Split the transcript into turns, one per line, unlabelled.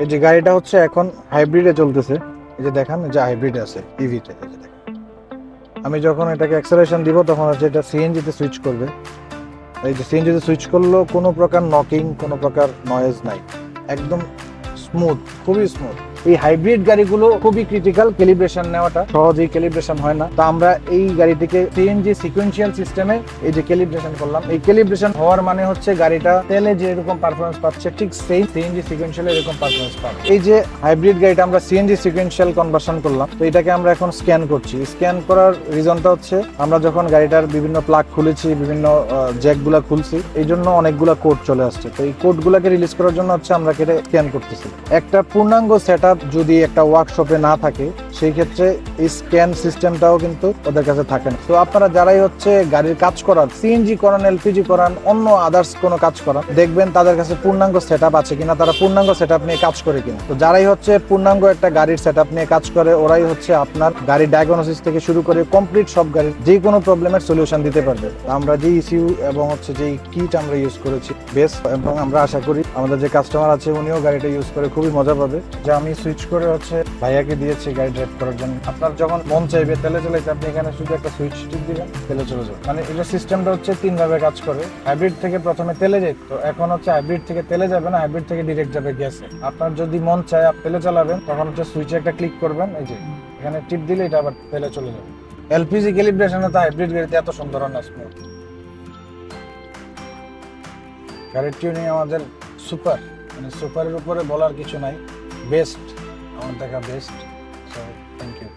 এই যে গাড়িটা হচ্ছে এখন হাইব্রিডে চলতেছে, এই যে দেখেন যে হাইব্রিডে আছে ইভিতে। এই যে দেখেন, আমি যখন এটাকে অ্যাক্সেলারেশন দিব তখন হচ্ছে এটা সিএনজি তে সুইচ করবে। এই যে সিএনজি তে সুইচ করলেও কোনো প্রকার নকিং, কোনো প্রকার নয়েজ নাই, একদম স্মুথ, খুবই স্মুথ। এই হাইব্রিড গাড়িগুলো খুবই ক্রিটিক্যাল, ক্যালিব্রেশন নেওয়াটা সহজেই ক্যালিব্রেশন হয় না। তো আমরা এই গাড়িটিকে সিএনজি সিকোয়েন্সিয়াল সিস্টেমে এই যে ক্যালিব্রেশন করলাম। এই ক্যালিব্রেশন হওয়ার মানে হচ্ছে গাড়িটা তেলে যে এরকম পারফরমেন্স পাচ্ছে ঠিক সেই সিএনজি সিকোয়েন্সিয়াল এরকম পারফরমেন্স পাবে। এই যে হাইব্রিড গাড়িটা আমরা সিএনজি সিকোয়েন্সিয়াল কনভার্সন করলাম, তো এটাকে আমরা এখন স্ক্যান করছি। স্ক্যান করার রিজনটা হচ্ছে আমরা যখন গাড়িটার বিভিন্ন প্লাগ খুলেছি, বিভিন্ন জ্যাকগুলা খুলছি, এই জন্য অনেকগুলা কোড চলে আসছে। তো এই কোডগুলোকে রিলিজ করার জন্য হচ্ছে আমরা কেটে স্ক্যান করতেছি। একটা পূর্ণাঙ্গ সেটআপ যদি একটা ওয়ার্কশপে না থাকে, সেই ক্ষেত্রে এই স্ক্যান সিস্টেমটাও কিন্তু ওদের কাছে থাকে না। তো আপনারা যারাই হচ্ছে গাড়ির কাজ করান, সিএনজি করান, এলপিজি করান, অন্য আদার্স কোনো কাজ করান, দেখবেন তাদের কাছে পূর্ণাঙ্গ সেটআপ আছে কিনা, তারা পূর্ণাঙ্গ সেটআপ নিয়ে কাজ করে কিনা। তো যারাই হচ্ছে পূর্ণাঙ্গ একটা গাড়ির সেটআপ নিয়ে কাজ করে, ওরাই হচ্ছে আপনার গাড়ির ডায়াগনোসিস থেকে শুরু করে কমপ্লিট সব গাড়ির যে কোনো প্রবলেমের সলিউশন দিতে পারবে। আমরা যে ইস্যু এবং হচ্ছে যে কিট আমরা ইউজ করেছি বেস্ট, এবং আমরা আশা করি আমাদের যে কাস্টমার আছে উনিও গাড়িটা ইউজ করে খুবই মজা পাবে। যে আমি সুইচ করে হচ্ছে ভাইয়াকে দিয়েছি গাড়ি ড্রাইভ করার জন্য। আপনার যখন মন চাইবে তেলে চালাইতে, আপনি এখানে শুধু একটা সুইচ টিপ দিবেন, তেলে চলে যাবে। মানে এটা সিস্টেমটা হচ্ছে 3 ভাবে কাজ করে। হাইব্রিড থেকে প্রথমে তেলে যেত, তো এখন হচ্ছে হাইব্রিড থেকে তেলে যাবে না, হাইব্রিড থেকে ডিরেক্ট যাবে গ্যাসে। আপনার যদি মন চায় আপনি তেলে চালাবেন, তখন হচ্ছে সুইচে একটা ক্লিক করবেন, এই যে এখানে টিপ দিলে এটা আবার তেলে চলে যাবে। এলপিজি ক্যালিব্রেশনে তো হাইব্রিড গাড়িতে এত সুন্দর না স্মুথ। গাড়ির টিউনিং আমাদের সুপার, মানে সুপারের উপরে বলার কিছু নাই, বেস্ট, আমার দেখা বেস্ট। So thank you.